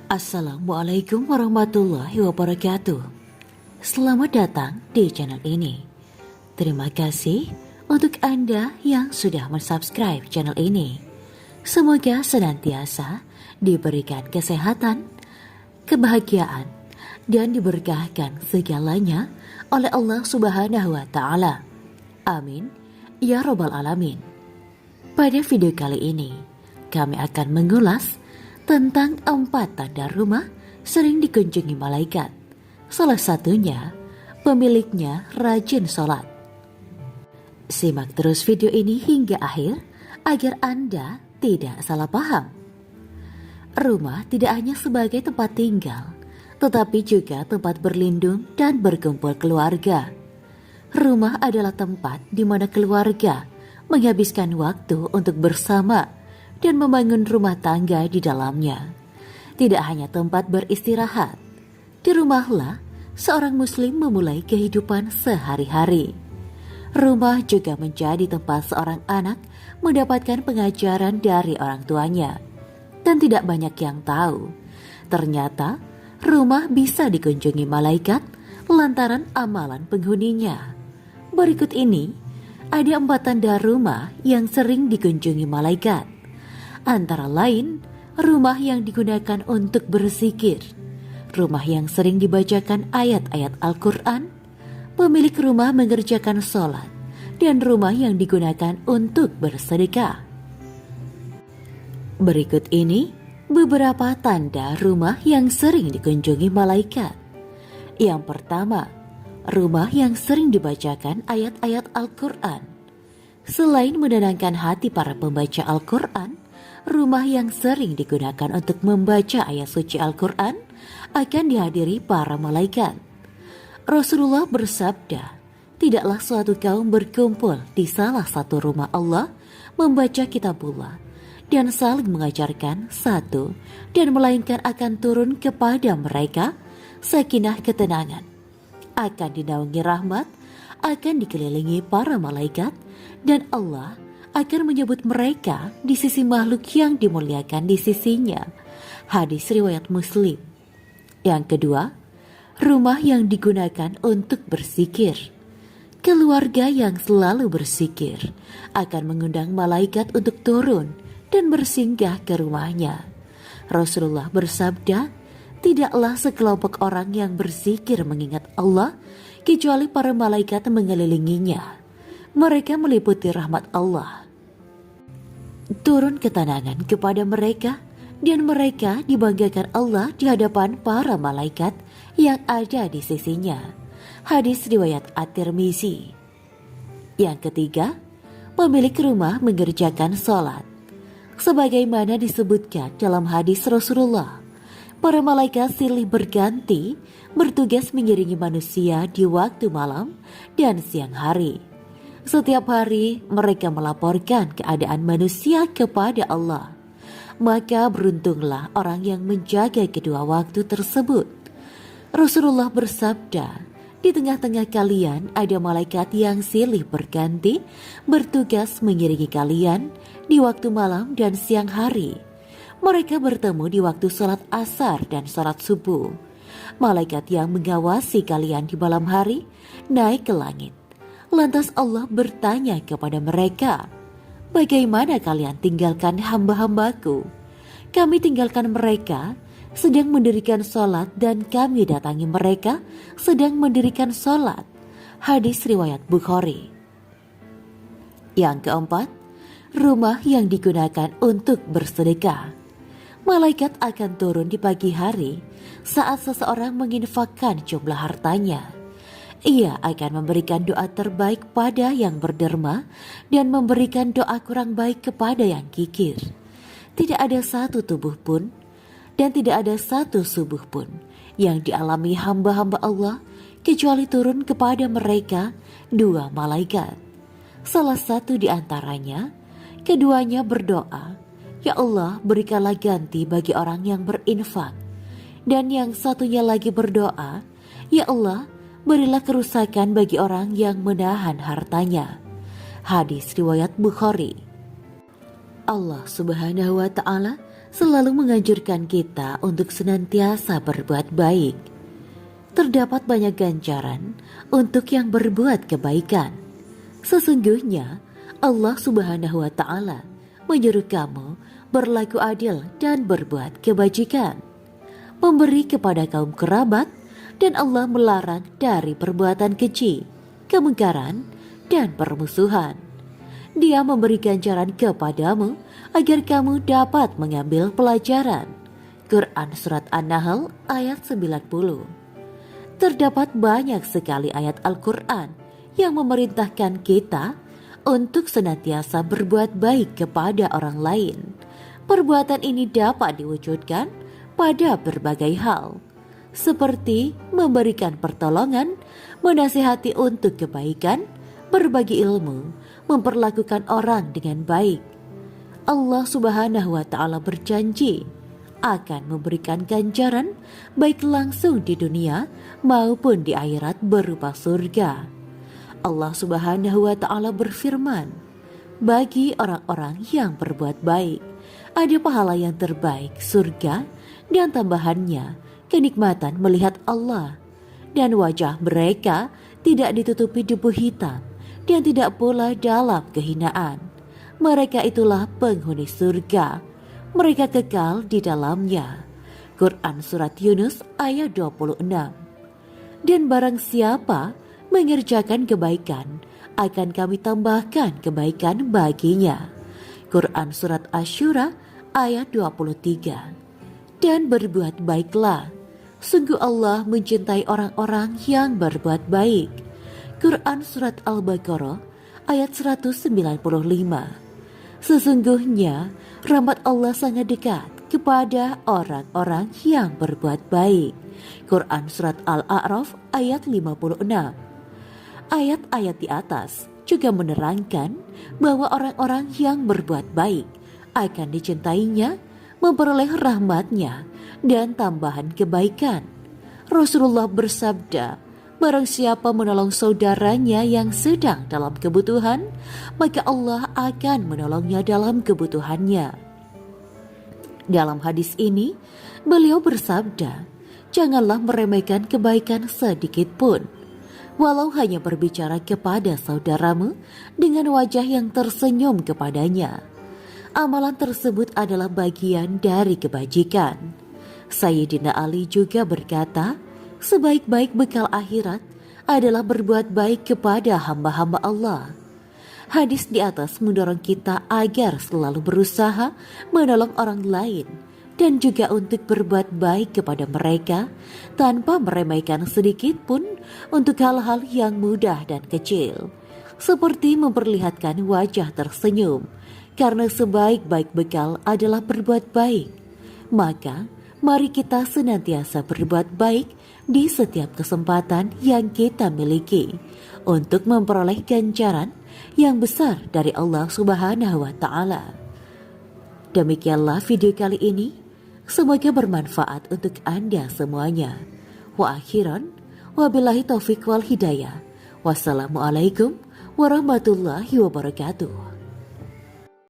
Assalamualaikum warahmatullahi wabarakatuh. Selamat datang di channel ini. Terima kasih untuk Anda yang sudah mensubscribe channel ini. Semoga senantiasa diberikan kesehatan, kebahagiaan, dan diberkahkan segalanya oleh Allah Subhanahu wa Ta'ala. Amin ya Rabbal 'Alamin. Pada video kali ini, kami akan mengulas tentang 4 tanda rumah sering dikunjungi malaikat. Salah satunya, pemiliknya rajin sholat. Simak terus video ini hingga akhir agar Anda tidak salah paham. Rumah tidak hanya sebagai tempat tinggal, tetapi juga tempat berlindung dan berkumpul keluarga. Rumah adalah tempat di mana keluarga menghabiskan waktu untuk bersama dan membangun rumah tangga di dalamnya. Tidak hanya tempat beristirahat, di rumahlah seorang muslim memulai kehidupan sehari-hari. Rumah juga menjadi tempat seorang anak mendapatkan pengajaran dari orang tuanya. Dan tidak banyak yang tahu, ternyata rumah bisa dikunjungi malaikat lantaran amalan penghuninya. Berikut ini ada 4 tanda rumah yang sering dikunjungi malaikat. Antara lain, rumah yang digunakan untuk berzikir, rumah yang sering dibacakan ayat-ayat Al-Quran, pemilik rumah mengerjakan sholat, dan rumah yang digunakan untuk bersedekah. Berikut ini beberapa tanda rumah yang sering dikunjungi malaikat. Yang pertama, rumah yang sering dibacakan ayat-ayat Al-Quran. Selain menenangkan hati para pembaca Al-Quran, rumah yang sering digunakan untuk membaca ayat suci Al-Quran akan dihadiri para malaikat. Rasulullah bersabda, tidaklah suatu kaum berkumpul di salah satu rumah Allah membaca kitabullah dan saling mengajarkan satu dan melainkan akan turun kepada mereka sakinah ketenangan. Akan dinaungi rahmat, akan dikelilingi para malaikat, dan Allah akan menyebut mereka di sisi makhluk yang dimuliakan di sisinya. Hadis riwayat Muslim. Yang kedua, rumah yang digunakan untuk berzikir. Keluarga yang selalu berzikir akan mengundang malaikat untuk turun dan bersinggah ke rumahnya. Rasulullah bersabda, tidaklah sekelompok orang yang berzikir mengingat Allah kecuali para malaikat mengelilinginya. Mereka meliputi rahmat Allah, turun ketenangan kepada mereka, dan mereka dibanggakan Allah di hadapan para malaikat yang ada di sisinya. Hadis riwayat At-Tirmizi. Yang ketiga, pemilik rumah mengerjakan sholat. Sebagaimana disebutkan dalam hadis Rasulullah, para malaikat silih berganti bertugas mengiringi manusia di waktu malam dan siang hari. Setiap hari mereka melaporkan keadaan manusia kepada Allah. Maka beruntunglah orang yang menjaga kedua waktu tersebut. Rasulullah bersabda, di tengah-tengah kalian ada malaikat yang silih berganti bertugas mengiringi kalian di waktu malam dan siang hari. Mereka bertemu di waktu sholat asar dan sholat subuh. Malaikat yang mengawasi kalian di malam hari naik ke langit. Lantas Allah bertanya kepada mereka, bagaimana kalian tinggalkan hamba-hambaku? Kami tinggalkan mereka sedang mendirikan sholat dan kami datangi mereka sedang mendirikan sholat. Hadis riwayat Bukhari. Yang keempat, rumah yang digunakan untuk bersedekah. Malaikat akan turun di pagi hari saat seseorang menginfakkan jumlah hartanya. Ia akan memberikan doa terbaik pada yang berderma dan memberikan doa kurang baik kepada yang kikir. Tidak ada satu tubuh pun dan tidak ada satu subuh pun yang dialami hamba-hamba Allah kecuali turun kepada mereka 2 malaikat. Salah satu di antaranya, keduanya berdoa, ya Allah berikanlah ganti bagi orang yang berinfak. Dan yang satunya lagi berdoa, ya Allah berilah kerusakan bagi orang yang menahan hartanya. Hadis riwayat Bukhari. Allah Subhanahu wa Ta'ala selalu menganjurkan kita untuk senantiasa berbuat baik. Terdapat banyak ganjaran untuk yang berbuat kebaikan. Sesungguhnya Allah Subhanahu wa Ta'ala menyuruh kamu berlaku adil dan berbuat kebajikan, memberi kepada kaum kerabat, dan Allah melarang dari perbuatan keji, kemungkaran, dan permusuhan. Dia memberi ganjaran kepadamu agar kamu dapat mengambil pelajaran. Quran Surat An-Nahl ayat 90. Terdapat banyak sekali ayat Al-Quran yang memerintahkan kita untuk senantiasa berbuat baik kepada orang lain. Perbuatan ini dapat diwujudkan pada berbagai hal, seperti memberikan pertolongan, menasihati untuk kebaikan, berbagi ilmu, memperlakukan orang dengan baik. Allah Subhanahu wa Ta'ala berjanji akan memberikan ganjaran baik langsung di dunia maupun di akhirat berupa surga. Allah Subhanahu wa Ta'ala berfirman, bagi orang-orang yang berbuat baik ada pahala yang terbaik, surga, dan tambahannya kenikmatan melihat Allah, dan wajah mereka tidak ditutupi debu hitam dan tidak pula dalam kehinaan. Mereka itulah penghuni surga, mereka kekal di dalamnya. Quran Surat Yunus ayat 26. Dan barang siapa mengerjakan kebaikan, akan kami tambahkan kebaikan baginya. Quran Surat Asy-Syura ayat 23. Dan berbuat baiklah, sungguh Allah mencintai orang-orang yang berbuat baik. Quran Surat Al-Baqarah ayat 195. Sesungguhnya rahmat Allah sangat dekat kepada orang-orang yang berbuat baik. Quran Surat Al-A'raf ayat 56. Ayat-ayat di atas juga menerangkan bahwa orang-orang yang berbuat baik akan dicintainya, memperoleh rahmatnya, dan tambahan kebaikan. Rasulullah bersabda, barang siapa menolong saudaranya yang sedang dalam kebutuhan, maka Allah akan menolongnya dalam kebutuhannya. Dalam hadis ini, beliau bersabda, janganlah meremehkan kebaikan sedikit pun. Walau hanya berbicara kepada saudaramu dengan wajah yang tersenyum kepadanya, amalan tersebut adalah bagian dari kebajikan. Sayyidina Ali juga berkata, sebaik-baik bekal akhirat adalah berbuat baik kepada hamba-hamba Allah. Hadis di atas mendorong kita agar selalu berusaha menolong orang lain dan juga untuk berbuat baik kepada mereka tanpa meremehkan sedikit pun untuk hal-hal yang mudah dan kecil, seperti memperlihatkan wajah tersenyum, karena sebaik-baik bekal adalah berbuat baik. Maka mari kita senantiasa berbuat baik di setiap kesempatan yang kita miliki untuk memperoleh ganjaran yang besar dari Allah Subhanahu wa Ta'ala. Demikianlah video kali ini. Semoga bermanfaat untuk Anda semuanya. Wa akhiran, wabillahi taufiq wal hidayah. Wassalamualaikum warahmatullahi wabarakatuh.